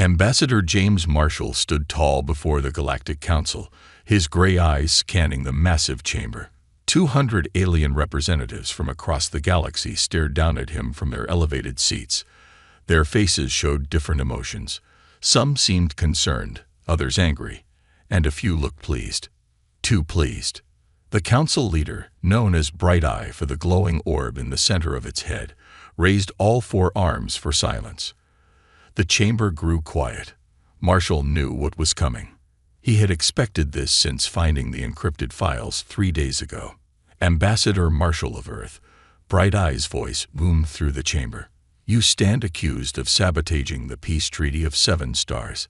Ambassador James Marshall stood tall before the Galactic Council, his gray eyes scanning the massive chamber. 200 alien representatives from across the galaxy stared down at him from their elevated seats. Their faces showed different emotions. Some seemed concerned, others angry, and a few looked pleased. Too pleased. The council leader, known as Bright Eye for the glowing orb in the center of its head, raised all four arms for silence. The chamber grew quiet. Marshall knew what was coming. He had expected this since finding the encrypted files 3 days ago. Ambassador Marshall of Earth, Bright Eye's voice boomed through the chamber. You stand accused of sabotaging the peace treaty of 7 stars.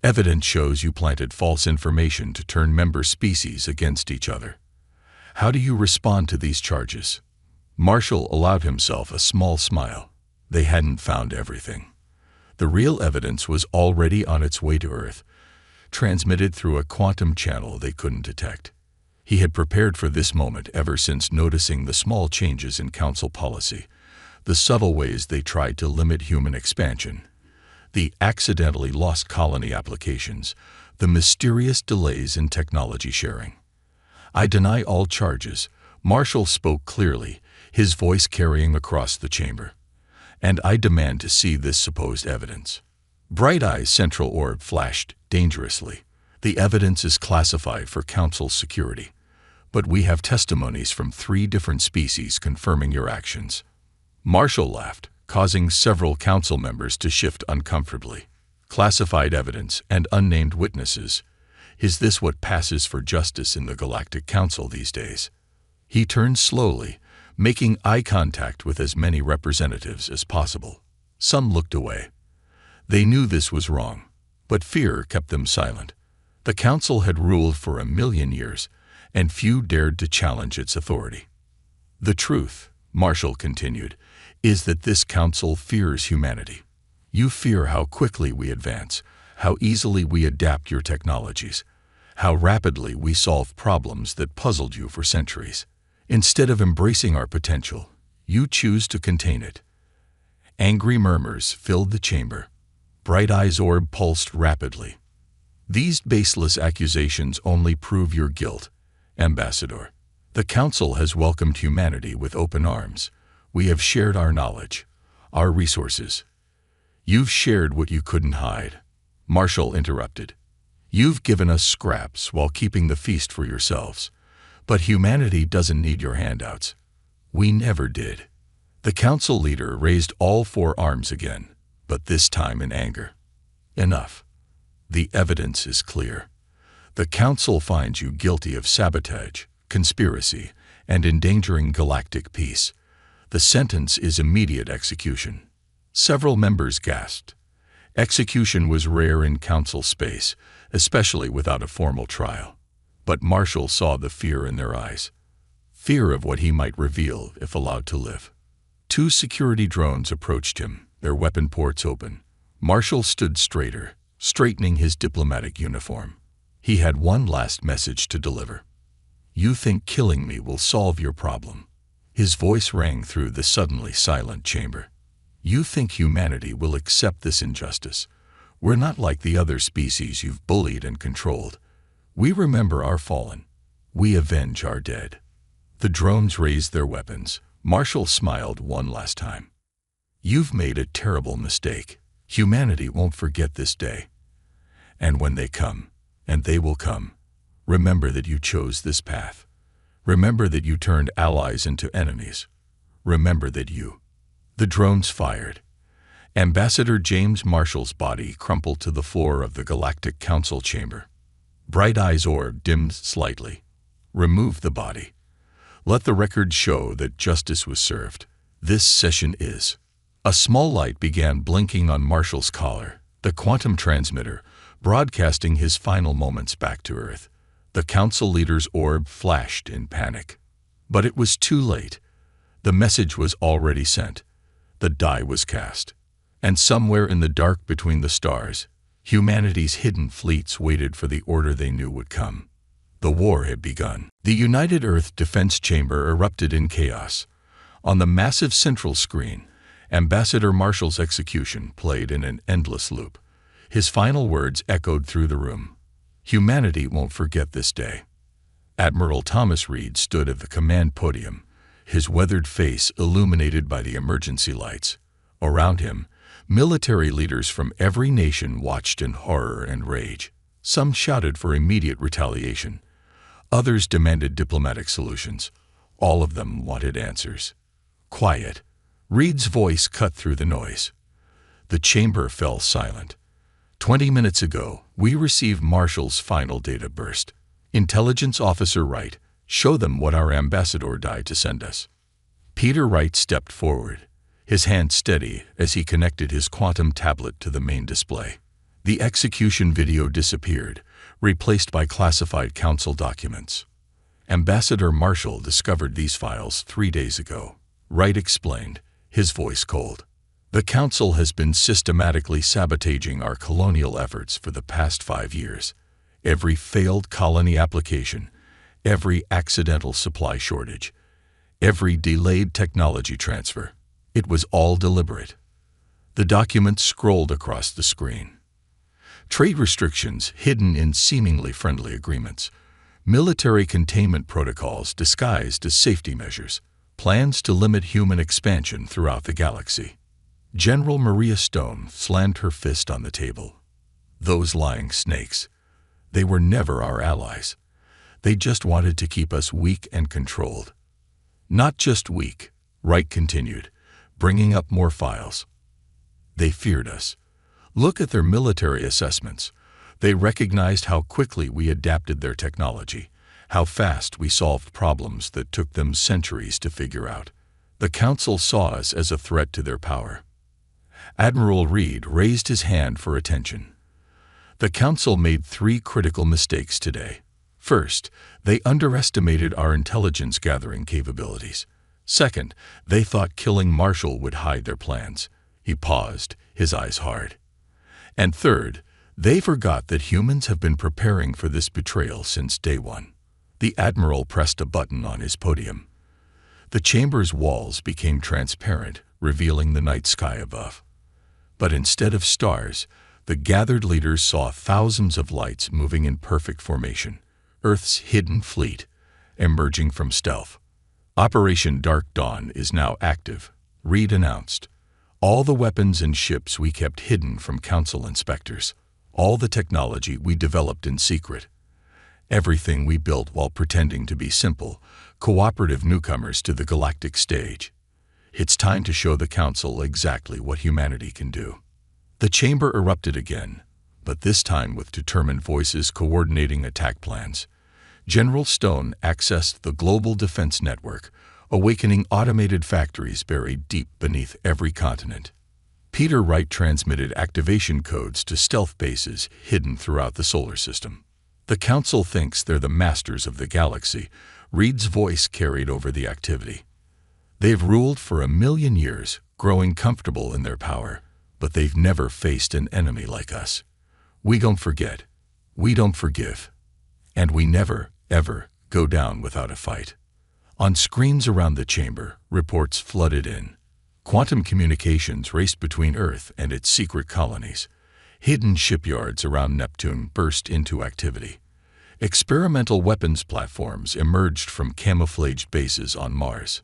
Evidence shows you planted false information to turn member species against each other. How do you respond to these charges? Marshall allowed himself a small smile. They hadn't found everything. The real evidence was already on its way to Earth, transmitted through a quantum channel they couldn't detect. He had prepared for this moment ever since noticing the small changes in council policy, the subtle ways they tried to limit human expansion, the accidentally lost colony applications, the mysterious delays in technology sharing. I deny all charges, Marshall spoke clearly, his voice carrying across the chamber. And I demand to see this supposed evidence. Bright Eye's central orb flashed dangerously. The evidence is classified for council security, but we have testimonies from 3 different species confirming your actions. Marshall laughed, causing several council members to shift uncomfortably. Classified evidence and unnamed witnesses. Is this what passes for justice in the Galactic Council these days? He turned slowly, making eye contact with as many representatives as possible. Some looked away. They knew this was wrong, but fear kept them silent. The council had ruled for 1,000,000 years, and few dared to challenge its authority. The truth, Marshall continued, is that this council fears humanity. You fear how quickly we advance, how easily we adapt your technologies, how rapidly we solve problems that puzzled you for centuries. Instead of embracing our potential, you choose to contain it. Angry murmurs filled the chamber. Bright Eye's orb pulsed rapidly. These baseless accusations only prove your guilt, Ambassador. The Council has welcomed humanity with open arms. We have shared our knowledge, our resources. You've shared what you couldn't hide. Marshall interrupted. You've given us scraps while keeping the feast for yourselves. But humanity doesn't need your handouts. We never did. The council leader raised all 4 arms again, but this time in anger. Enough. The evidence is clear. The council finds you guilty of sabotage, conspiracy, and endangering galactic peace. The sentence is immediate execution. Several members gasped. Execution was rare in council space, especially without a formal trial. But Marshall saw the fear in their eyes. Fear of what he might reveal if allowed to live. 2 security drones approached him, their weapon ports open. Marshall stood straighter, straightening his diplomatic uniform. He had one last message to deliver. You think killing me will solve your problem? His voice rang through the suddenly silent chamber. You think humanity will accept this injustice? We're not like the other species you've bullied and controlled. We remember our fallen. We avenge our dead. The drones raised their weapons. Marshall smiled one last time. You've made a terrible mistake. Humanity won't forget this day. And when they come, and they will come, remember that you chose this path. Remember that you turned allies into enemies. Remember that you... The drones fired. Ambassador James Marshall's body crumpled to the floor of the Galactic Council chamber. Bright Eye's orb dimmed slightly. Remove the body. Let the record show that justice was served. This session is. A small light began blinking on Marshall's collar, the quantum transmitter, broadcasting his final moments back to Earth. The council leader's orb flashed in panic. But it was too late. The message was already sent. The die was cast. And somewhere in the dark between the stars, humanity's hidden fleets waited for the order they knew would come. The war had begun. The United Earth Defense Chamber erupted in chaos. On the massive central screen, Ambassador Marshall's execution played in an endless loop. His final words echoed through the room. Humanity won't forget this day. Admiral Thomas Reed stood at the command podium, his weathered face illuminated by the emergency lights. Around him, military leaders from every nation watched in horror and rage. Some shouted for immediate retaliation. Others demanded diplomatic solutions. All of them wanted answers. Quiet. Reed's voice cut through the noise. The chamber fell silent. 20 minutes ago, we received Marshall's final data burst. Intelligence Officer Wright, show them what our ambassador died to send us. Peter Wright stepped forward, his hand steady as he connected his quantum tablet to the main display. The execution video disappeared, replaced by classified council documents. Ambassador Marshall discovered these files 3 days ago. Wright explained, his voice cold. The council has been systematically sabotaging our colonial efforts for the past 5 years. Every failed colony application, every accidental supply shortage, every delayed technology transfer. It was all deliberate. The documents scrolled across the screen. Trade restrictions hidden in seemingly friendly agreements, military containment protocols disguised as safety measures, plans to limit human expansion throughout the galaxy. General Maria Stone slammed her fist on the table. Those lying snakes. They were never our allies. They just wanted to keep us weak and controlled. Not just weak, Wright continued, bringing up more files. They feared us. Look at their military assessments. They recognized how quickly we adapted their technology, how fast we solved problems that took them centuries to figure out. The council saw us as a threat to their power. Admiral Reed raised his hand for attention. The council made 3 critical mistakes today. First, they underestimated our intelligence gathering capabilities. Second, they thought killing Marshall would hide their plans. He paused, his eyes hard. And third, they forgot that humans have been preparing for this betrayal since day one. The Admiral pressed a button on his podium. The chamber's walls became transparent, revealing the night sky above. But instead of stars, the gathered leaders saw thousands of lights moving in perfect formation, Earth's hidden fleet, emerging from stealth. Operation Dark Dawn is now active, Reed announced. All the weapons and ships we kept hidden from council inspectors, all the technology we developed in secret, everything we built while pretending to be simple, cooperative newcomers to the galactic stage. It's time to show the council exactly what humanity can do. The chamber erupted again, but this time with determined voices coordinating attack plans. General Stone accessed the global defense network, awakening automated factories buried deep beneath every continent. Peter Wright transmitted activation codes to stealth bases hidden throughout the solar system. The council thinks they're the masters of the galaxy. Reed's voice carried over the activity. They've ruled for 1,000,000 years, growing comfortable in their power, but they've never faced an enemy like us. We don't forget. We don't forgive. And we never, ever go down without a fight. On screens around the chamber, reports flooded in. Quantum communications raced between Earth and its secret colonies. Hidden shipyards around Neptune burst into activity. Experimental weapons platforms emerged from camouflaged bases on Mars.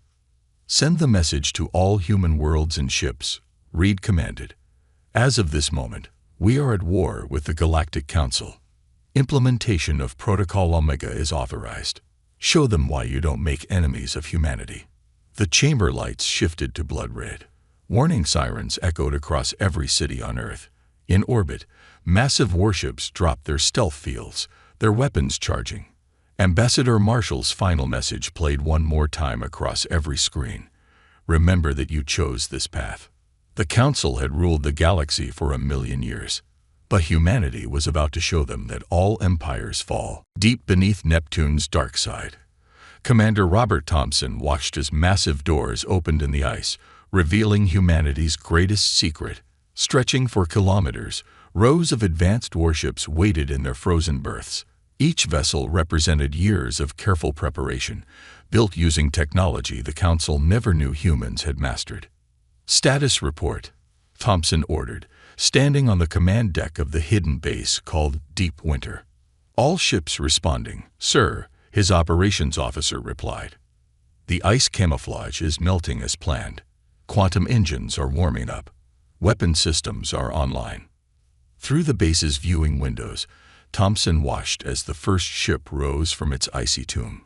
Send the message to all human worlds and ships, Reed commanded. As of this moment, we are at war with the Galactic Council. Implementation of Protocol Omega is authorized. Show them why you don't make enemies of humanity. The chamber lights shifted to blood red. Warning sirens echoed across every city on Earth. In orbit, massive warships dropped their stealth fields, their weapons charging. Ambassador Marshall's final message played one more time across every screen. Remember that you chose this path. The Council had ruled the galaxy for 1,000,000 years. But humanity was about to show them that all empires fall. Deep beneath Neptune's dark side, Commander Robert Thompson watched as massive doors opened in the ice, revealing humanity's greatest secret. Stretching for kilometers, rows of advanced warships waited in their frozen berths. Each vessel represented years of careful preparation, built using technology the Council never knew humans had mastered. Status report, Thompson ordered, standing on the command deck of the hidden base called Deep Winter. All ships responding, sir, his operations officer replied. The ice camouflage is melting as planned. Quantum engines are warming up. Weapon systems are online. Through the base's viewing windows, Thompson watched as the first ship rose from its icy tomb.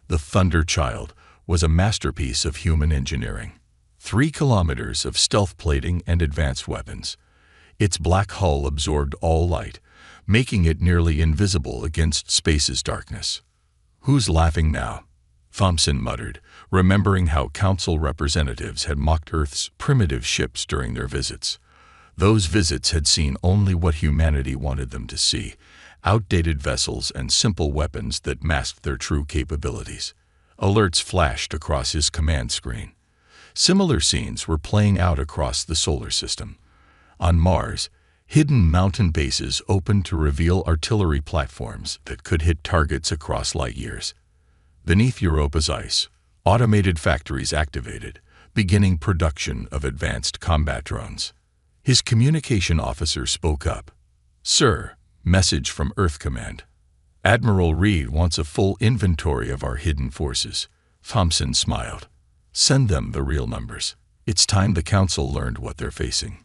The Thunder Child was a masterpiece of human engineering. 3 kilometers of stealth plating and advanced weapons. Its black hull absorbed all light, making it nearly invisible against space's darkness. Who's laughing now? Thompson muttered, remembering how Council representatives had mocked Earth's primitive ships during their visits. Those visits had seen only what humanity wanted them to see, outdated vessels and simple weapons that masked their true capabilities. Alerts flashed across his command screen. Similar scenes were playing out across the solar system. On Mars, hidden mountain bases opened to reveal artillery platforms that could hit targets across light years. Beneath Europa's ice, automated factories activated, beginning production of advanced combat drones. His communication officer spoke up. Sir, message from Earth Command. Admiral Reed wants a full inventory of our hidden forces. Thompson smiled. Send them the real numbers. It's time the Council learned what they're facing.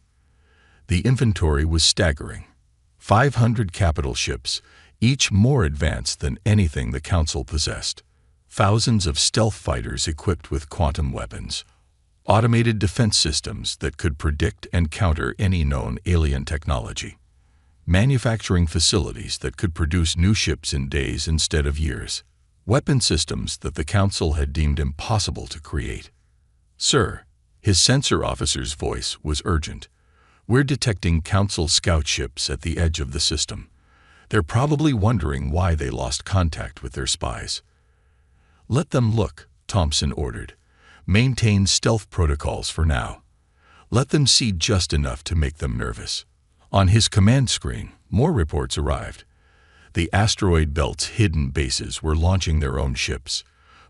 The inventory was staggering. 500 capital ships, each more advanced than anything the Council possessed. Thousands of stealth fighters equipped with quantum weapons. Automated defense systems that could predict and counter any known alien technology. Manufacturing facilities that could produce new ships in days instead of years. Weapon systems that the Council had deemed impossible to create. Sir, his sensor officer's voice was urgent. We're detecting Council scout ships at the edge of the system. They're probably wondering why they lost contact with their spies. Let them look, Thompson ordered. Maintain stealth protocols for now. Let them see just enough to make them nervous. On his command screen, more reports arrived. The asteroid belt's hidden bases were launching their own ships.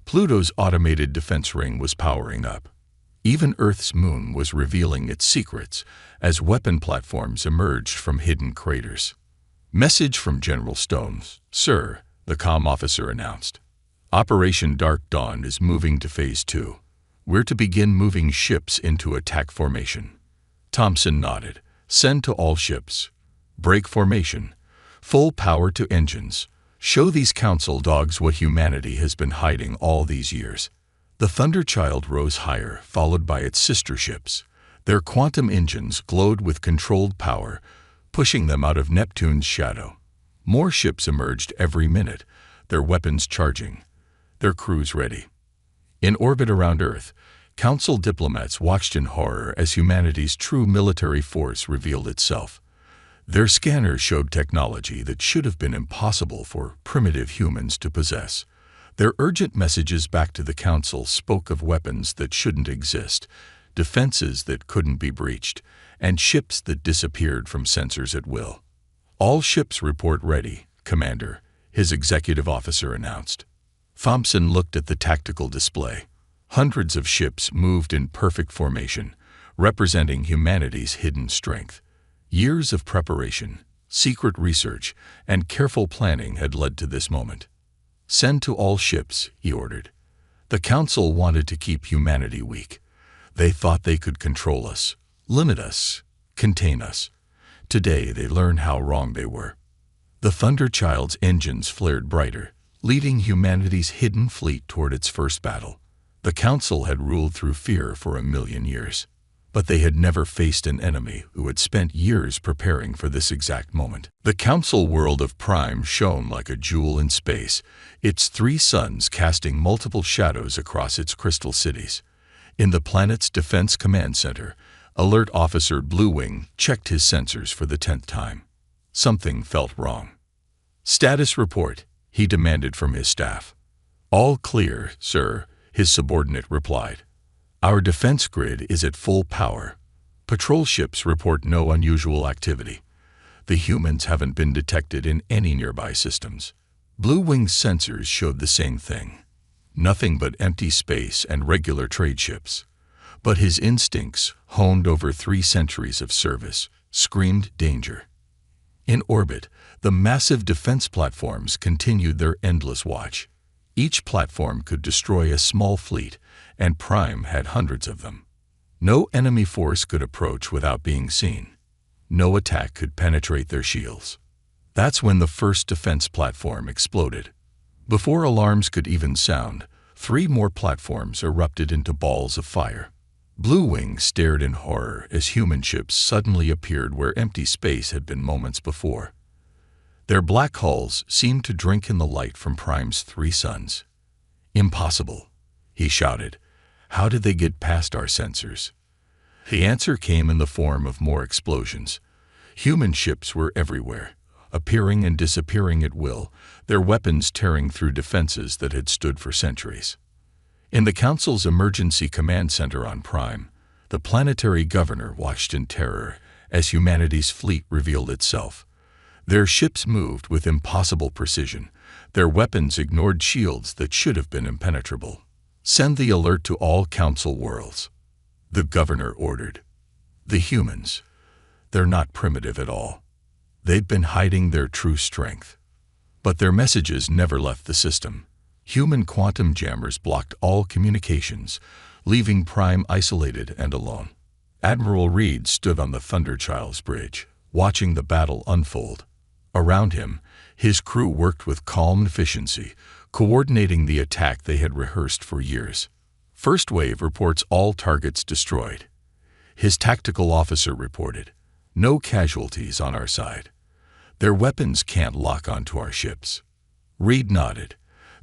Pluto's automated defense ring was powering up. Even Earth's moon was revealing its secrets as weapon platforms emerged from hidden craters. Message from General Stones, sir, the comm officer announced. Operation Dark Dawn is moving to Phase 2. We're to begin moving ships into attack formation. Thompson nodded. Send to all ships. Break formation. Full power to engines. Show these Council dogs what humanity has been hiding all these years. The Thunder Child rose higher, followed by its sister ships. Their quantum engines glowed with controlled power, pushing them out of Neptune's shadow. More ships emerged every minute, their weapons charging, their crews ready. In orbit around Earth, Council diplomats watched in horror as humanity's true military force revealed itself. Their scanners showed technology that should have been impossible for primitive humans to possess. Their urgent messages back to the Council spoke of weapons that shouldn't exist, defenses that couldn't be breached, and ships that disappeared from sensors at will. All ships report ready, Commander, his executive officer announced. Thompson looked at the tactical display. Hundreds of ships moved in perfect formation, representing humanity's hidden strength. Years of preparation, secret research, and careful planning had led to this moment. Send to all ships, he ordered. The Council wanted to keep humanity weak. They thought they could control us, limit us, contain us. Today they learned how wrong they were. The Thunder Child's engines flared brighter, leading humanity's hidden fleet toward its first battle. The Council had ruled through fear for 1,000,000 years, but they had never faced an enemy who had spent years preparing for this exact moment. The Council world of Prime shone like a jewel in space, its 3 suns casting multiple shadows across its crystal cities. In the planet's Defense Command Center, Alert Officer Bluewing checked his sensors for the 10th time. Something felt wrong. Status report, he demanded from his staff. All clear, sir, his subordinate replied. Our defense grid is at full power. Patrol ships report no unusual activity. The humans haven't been detected in any nearby systems. Blue Wing's sensors showed the same thing. Nothing but empty space and regular trade ships. But his instincts, honed over 3 centuries of service, screamed danger. In orbit, the massive defense platforms continued their endless watch. Each platform could destroy a small fleet, and Prime had hundreds of them. No enemy force could approach without being seen. No attack could penetrate their shields. That's when the first defense platform exploded. Before alarms could even sound, 3 more platforms erupted into balls of fire. Blue Wings stared in horror as human ships suddenly appeared where empty space had been moments before. Their black hulls seemed to drink in the light from Prime's 3 suns. "Impossible," he shouted. "How did they get past our sensors?" The answer came in the form of more explosions. Human ships were everywhere, appearing and disappearing at will, their weapons tearing through defenses that had stood for centuries. In the Council's emergency command center on Prime, the planetary governor watched in terror as humanity's fleet revealed itself. Their ships moved with impossible precision. Their weapons ignored shields that should have been impenetrable. "Send the alert to all Council worlds," the governor ordered. The humans, they're not primitive at all. They'd been hiding their true strength. But their messages never left the system. Human quantum jammers blocked all communications, leaving Prime isolated and alone. Admiral Reed stood on the Thunderchild's bridge, watching the battle unfold. Around him, his crew worked with calm efficiency, coordinating the attack they had rehearsed for years. First wave reports all targets destroyed. His tactical officer reported, "No casualties on our side. Their weapons can't lock onto our ships." Reed nodded.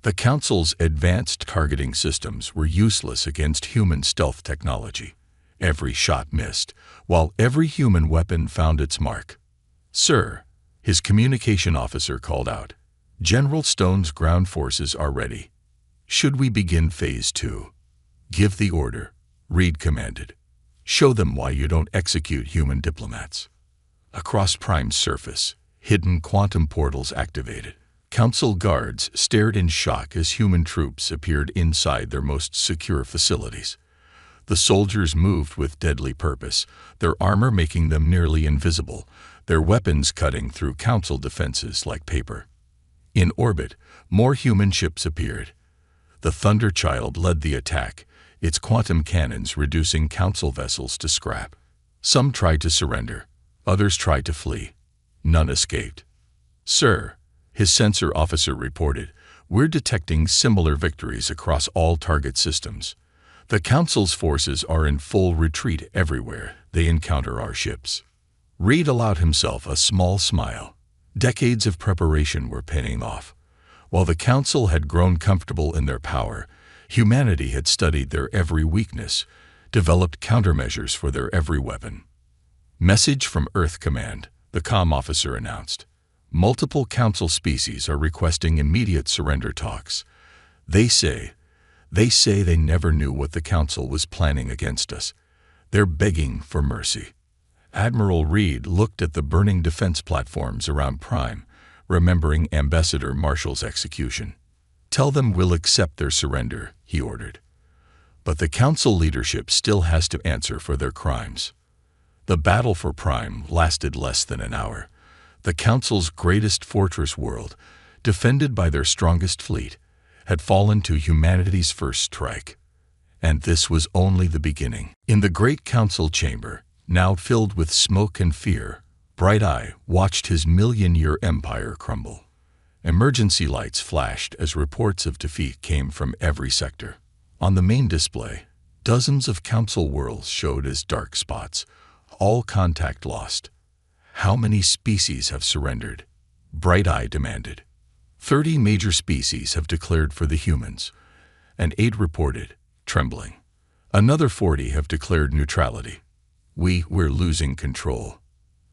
The Council's advanced targeting systems were useless against human stealth technology. Every shot missed, while every human weapon found its mark. "Sir," his communication officer called out, "General Stone's ground forces are ready. Should we begin Phase 2? "Give the order," Reed commanded. "Show them why you don't execute human diplomats." Across Prime's surface, hidden quantum portals activated. Council guards stared in shock as human troops appeared inside their most secure facilities. The soldiers moved with deadly purpose, their armor making them nearly invisible, their weapons cutting through Council defenses like paper. In orbit, more human ships appeared. The Thunderchild led the attack, its quantum cannons reducing Council vessels to scrap. Some tried to surrender, others tried to flee. None escaped. "Sir," his sensor officer reported, "we're detecting similar victories across all target systems. The Council's forces are in full retreat everywhere they encounter our ships." Reed allowed himself a small smile. Decades of preparation were paying off. While the Council had grown comfortable in their power, humanity had studied their every weakness, developed countermeasures for their every weapon. "Message from Earth Command," the comm officer announced. "Multiple Council species are requesting immediate surrender talks. They say they never knew what the Council was planning against us. They're begging for mercy." Admiral Reed looked at the burning defense platforms around Prime, remembering Ambassador Marshall's execution. "Tell them we'll accept their surrender," he ordered. But the Council leadership still has to answer for their crimes. The battle for Prime lasted less than an hour. The Council's greatest fortress world, defended by their strongest fleet, had fallen to humanity's first strike. And this was only the beginning. In the great Council chamber, now filled with smoke and fear, Bright Eye watched his million-year empire crumble. Emergency lights flashed as reports of defeat came from every sector. On the main display, dozens of Council worlds showed as dark spots, all contact lost. "How many species have surrendered?" Bright Eye demanded. 30 major species have declared for the humans, and 8 reported, trembling. Another 40 have declared neutrality. We're losing control."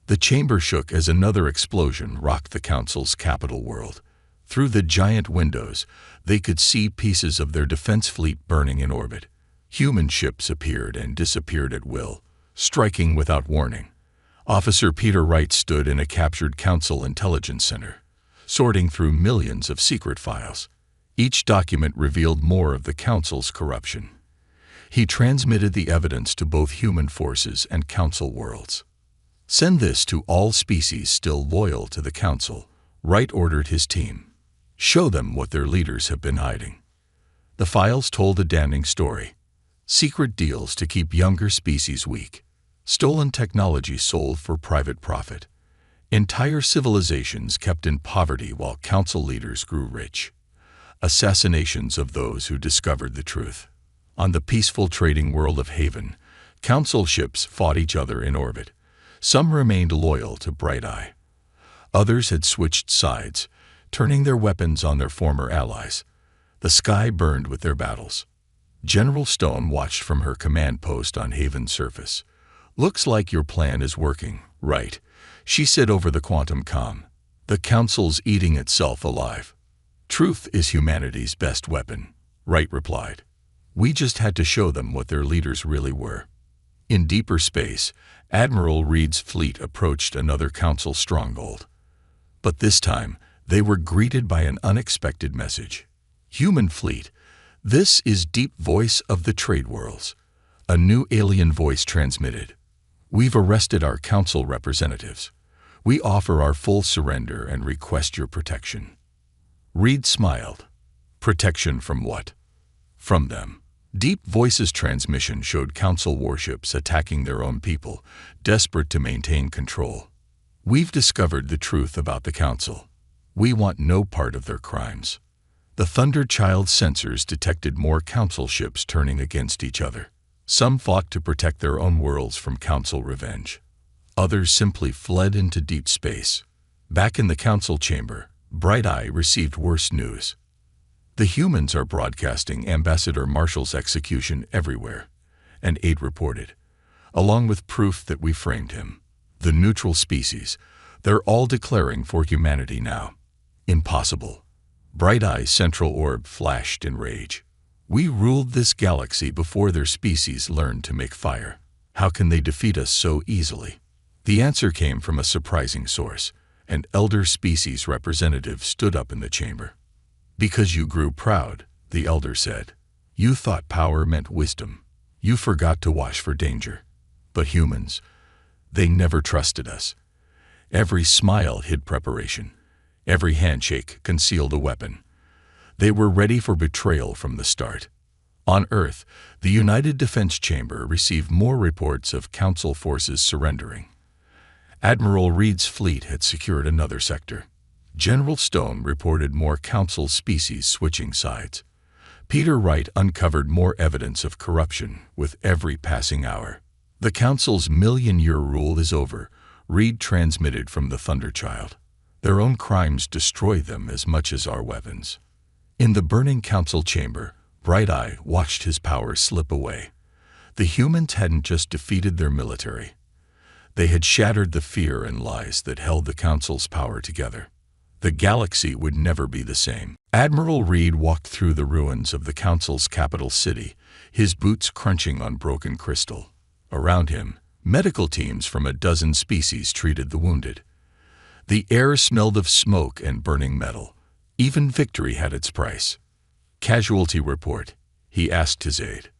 The chamber shook as another explosion rocked the Council's capital world. Through the giant windows, they could see pieces of their defense fleet burning in orbit. Human ships appeared and disappeared at will, striking without warning. Officer Peter Wright stood in a captured Council intelligence center, sorting through millions of secret files. Each document revealed more of the Council's corruption. He transmitted the evidence to both human forces and Council worlds. Send this to all species still loyal to the Council, Wright ordered his team. Show them what their leaders have been hiding. The files told a damning story. Secret deals to keep younger species weak. Stolen technology sold for private profit. Entire civilizations kept in poverty while Council leaders grew rich. Assassinations of those who discovered the truth. On the peaceful trading world of Haven, Council ships fought each other in orbit. Some remained loyal to Bright Eye. Others had switched sides, turning their weapons on their former allies. The sky burned with their battles. General Stone watched from her command post on Haven's surface. Looks like your plan is working, right? She said over the quantum comm. The Council's eating itself alive. Truth is humanity's best weapon, Wright replied. We just had to show them what their leaders really were. In deeper space, Admiral Reed's fleet approached another Council stronghold. But this time, they were greeted by an unexpected message. Human fleet, this is Deep Voice of the Trade Worlds. A new alien voice transmitted. We've arrested our Council representatives. We offer our full surrender and request your protection. Reed smiled. Protection from what? From them. Deep Voice's transmission showed Council warships attacking their own people, desperate to maintain control. We've discovered the truth about the Council. We want no part of their crimes. The Thunderchild sensors detected more Council ships turning against each other. Some fought to protect their own worlds from Council revenge. Others simply fled into deep space. Back in the Council chamber, Bright Eye received worse news. The humans are broadcasting Ambassador Marshall's execution everywhere, an aide reported, along with proof that we framed him. The neutral species, they're all declaring for humanity now. Impossible. Bright Eye's central orb flashed in rage. We ruled this galaxy before their species learned to make fire. How can they defeat us so easily? The answer came from a surprising source. An elder species representative stood up in the chamber. Because you grew proud, the elder said. You thought power meant wisdom. You forgot to watch for danger. But humans, they never trusted us. Every smile hid preparation. Every handshake concealed a weapon. They were ready for betrayal from the start. On Earth, the United Defense Chamber received more reports of Council forces surrendering. Admiral Reed's fleet had secured another sector. General Stone reported more Council species switching sides. Peter Wright uncovered more evidence of corruption with every passing hour. The Council's million-year rule is over, Reed transmitted from the Thunderchild. Their own crimes destroy them as much as our weapons. In the burning Council chamber, Bright Eye watched his power slip away. The humans hadn't just defeated their military. They had shattered the fear and lies that held the Council's power together. The galaxy would never be the same. Admiral Reed walked through the ruins of the Council's capital city, his boots crunching on broken crystal. Around him, medical teams from a dozen species treated the wounded. The air smelled of smoke and burning metal. Even victory had its price. Casualty report, he asked his aide.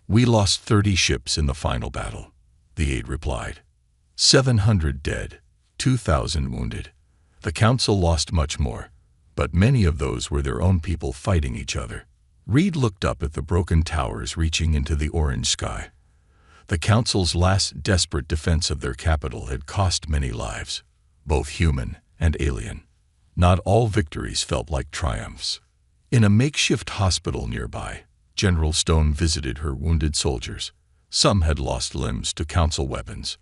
We lost 30 ships in the final battle, the aide replied. 700 dead, 2,000 wounded. The Council lost much more, but many of those were their own people fighting each other. Reed looked up at the broken towers reaching into the orange sky. The Council's last desperate defense of their capital had cost many lives, both human and alien. Not all victories felt like triumphs. In a makeshift hospital nearby, General Stone visited her wounded soldiers. Some had lost limbs to Council weapons.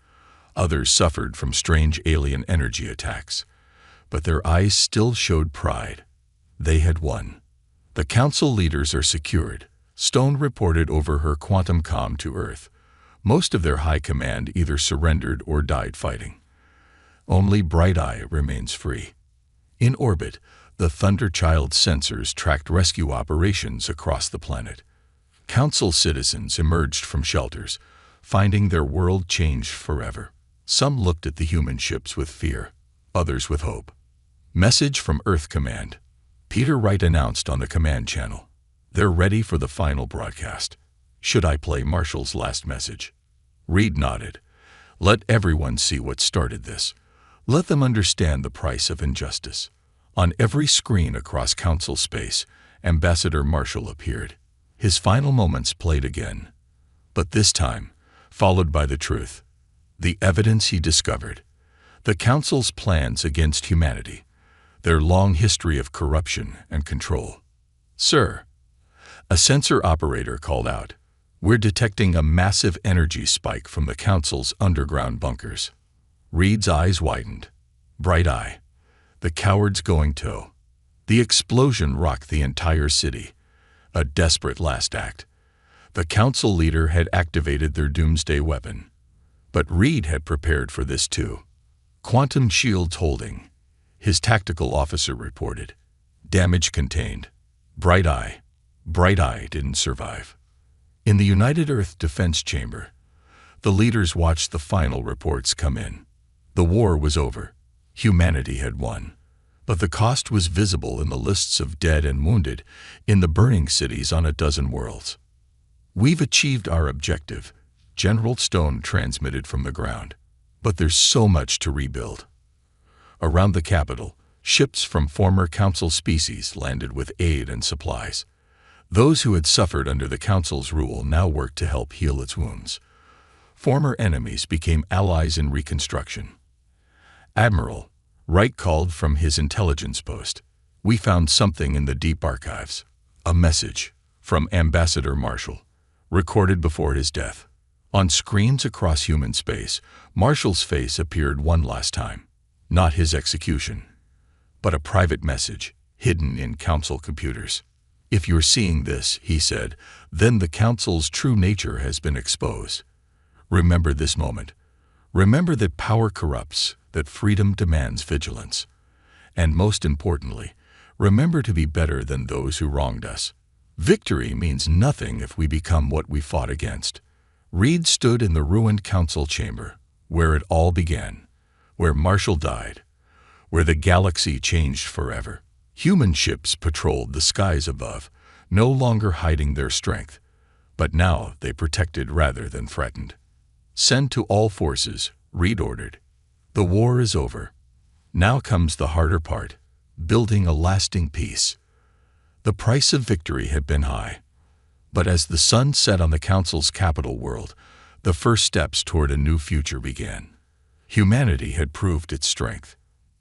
Others suffered from strange alien energy attacks. But their eyes still showed pride. They had won. The Council leaders are secured, Stone reported over her quantum comm to Earth. Most of their high command either surrendered or died fighting. Only Bright Eye remains free. In orbit, the Thunderchild sensors tracked rescue operations across the planet. Council citizens emerged from shelters, finding their world changed forever. Some looked at the human ships with fear, others with hope. Message from Earth Command. Peter Wright announced on the command channel. They're ready for the final broadcast. Should I play Marshall's last message? Reed nodded. Let everyone see what started this. Let them understand the price of injustice. On every screen across council space, Ambassador Marshall appeared. His final moments played again, but this time, followed by the truth, the evidence he discovered, the council's plans against humanity, their long history of corruption and control. "Sir," a sensor operator called out, "we're detecting a massive energy spike from the council's underground bunkers." Reed's eyes widened. Bright eye. The cowards going toe. The explosion rocked the entire city. A desperate last act. The council leader had activated their doomsday weapon. But Reed had prepared for this too. "Quantum shields holding," his tactical officer reported. "Damage contained." Bright eye. Bright eye didn't survive. In the United Earth Defense Chamber, the leaders watched the final reports come in. The war was over. Humanity had won. But the cost was visible in the lists of dead and wounded in the burning cities on a dozen worlds. "We've achieved our objective," General Stone transmitted from the ground. "But there's so much to rebuild." Around the capital, ships from former council species landed with aid and supplies. Those who had suffered under the council's rule now worked to help heal its wounds. Former enemies became allies in reconstruction. Admiral Wright called from his intelligence post. "We found something in the deep archives." A message from Ambassador Marshall, recorded before his death. On screens across human space, Marshall's face appeared one last time. Not his execution, but a private message hidden in council computers. "If you're seeing this," he said, "then the council's true nature has been exposed. Remember this moment. Remember that power corrupts, that freedom demands vigilance. And most importantly, remember to be better than those who wronged us. Victory means nothing if we become what we fought against." Reed stood in the ruined council chamber, where it all began, where Marshall died, where the galaxy changed forever. Human ships patrolled the skies above, no longer hiding their strength, but now they protected rather than threatened. "Send to all forces," Reed ordered. "The war is over. Now comes the harder part, building a lasting peace." The price of victory had been high, but as the sun set on the council's capital world, the first steps toward a new future began. Humanity had proved its strength.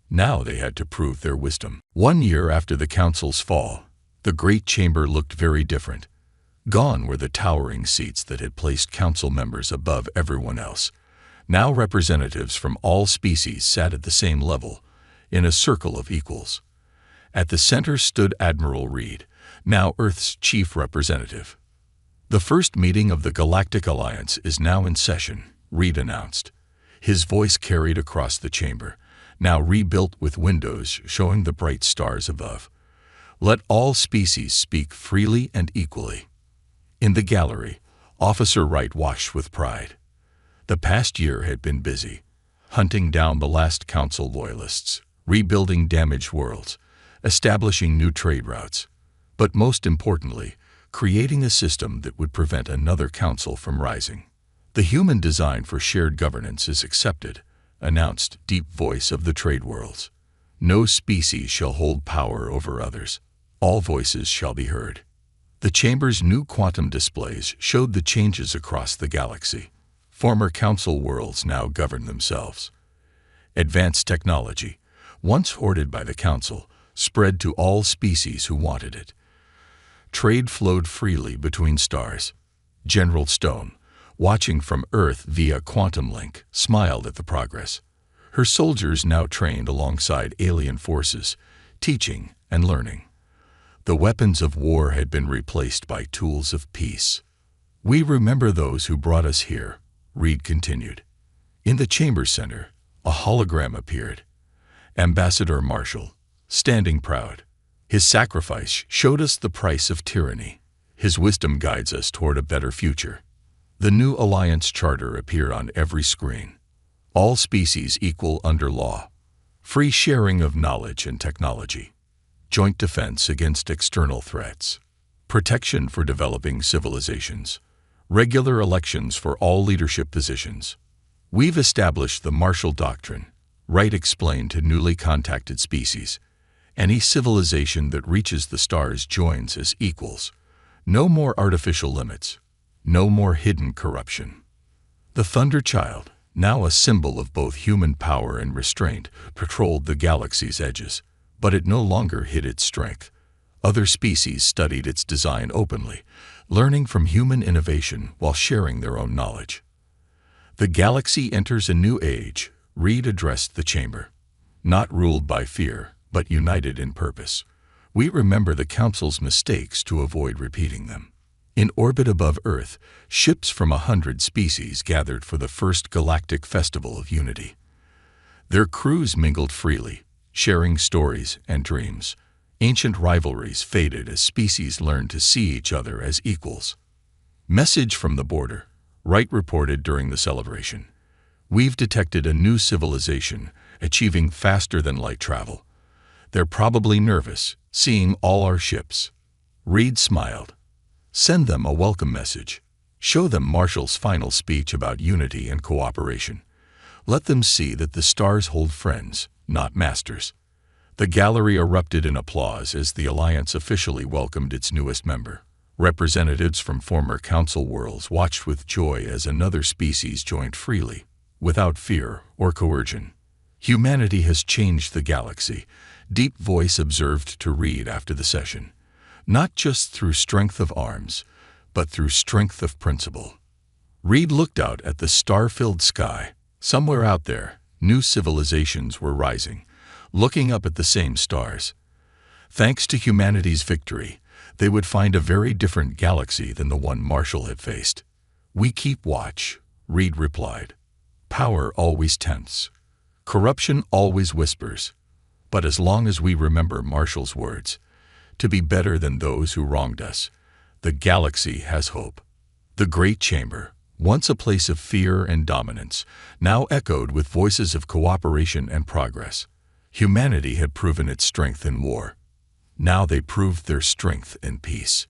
Now they had to prove their wisdom. 1 year after the council's fall, the great chamber looked very different. Gone were the towering seats that had placed council members above everyone else. Now representatives from all species sat at the same level, in a circle of equals. At the center stood Admiral Reed, now Earth's chief representative. "The first meeting of the Galactic Alliance is now in session," Reed announced. His voice carried across the chamber, now rebuilt with windows showing the bright stars above. "Let all species speak freely and equally." In the gallery, Officer Wright watched with pride. The past year had been busy, hunting down the last council loyalists, rebuilding damaged worlds, establishing new trade routes, but most importantly, creating a system that would prevent another council from rising. "The human design for shared governance is accepted," announced deep voice of the trade worlds. "No species shall hold power over others. All voices shall be heard." The chamber's new quantum displays showed the changes across the galaxy. Former council worlds now govern themselves. Advanced technology, once hoarded by the council, spread to all species who wanted it. Trade flowed freely between stars. General Stone, watching from Earth via quantum link, smiled at the progress. Her soldiers now trained alongside alien forces, teaching and learning. The weapons of war had been replaced by tools of peace. "We remember those who brought us here," Reed continued. In the chamber center, a hologram appeared. Ambassador Marshall, standing proud. His sacrifice showed us the price of tyranny. His wisdom guides us toward a better future. The new Alliance Charter appeared on every screen. All species equal under law. Free sharing of knowledge and technology. Joint defense against external threats. Protection for developing civilizations. Regular elections for all leadership positions. We've established the Marshall Doctrine, Wright explained to newly contacted species. Any civilization that reaches the stars joins as equals. No more artificial limits. No more hidden corruption. The Thunder Child, now a symbol of both human power and restraint, patrolled the galaxy's edges, but it no longer hid its strength. Other species studied its design openly, learning from human innovation while sharing their own knowledge. The galaxy enters a new age, Reed addressed the chamber. Not ruled by fear, but united in purpose. We remember the Council's mistakes to avoid repeating them. In orbit above Earth, ships from 100 species gathered for the first Galactic Festival of Unity. Their crews mingled freely, sharing stories and dreams. Ancient rivalries faded as species learned to see each other as equals. Message from the border, Wright reported during the celebration. We've detected a new civilization, achieving faster-than-light travel. They're probably nervous, seeing all our ships. Reed smiled. Send them a welcome message. Show them Marshall's final speech about unity and cooperation. Let them see that the stars hold friends, not masters. The gallery erupted in applause as the Alliance officially welcomed its newest member. Representatives from former Council worlds watched with joy as another species joined freely, without fear or coercion. Humanity has changed the galaxy, Deep Voice observed to Reed after the session. Not just through strength of arms, but through strength of principle. Reed looked out at the star-filled sky. Somewhere out there, new civilizations were rising, looking up at the same stars. Thanks to humanity's victory, they would find a very different galaxy than the one Marshall had faced. We keep watch, Reed replied. Power always tempts. Corruption always whispers. But as long as we remember Marshall's words, to be better than those who wronged us, the galaxy has hope. The Great Chamber, once a place of fear and dominance, now echoed with voices of cooperation and progress. Humanity had proven its strength in war. Now they proved their strength in peace.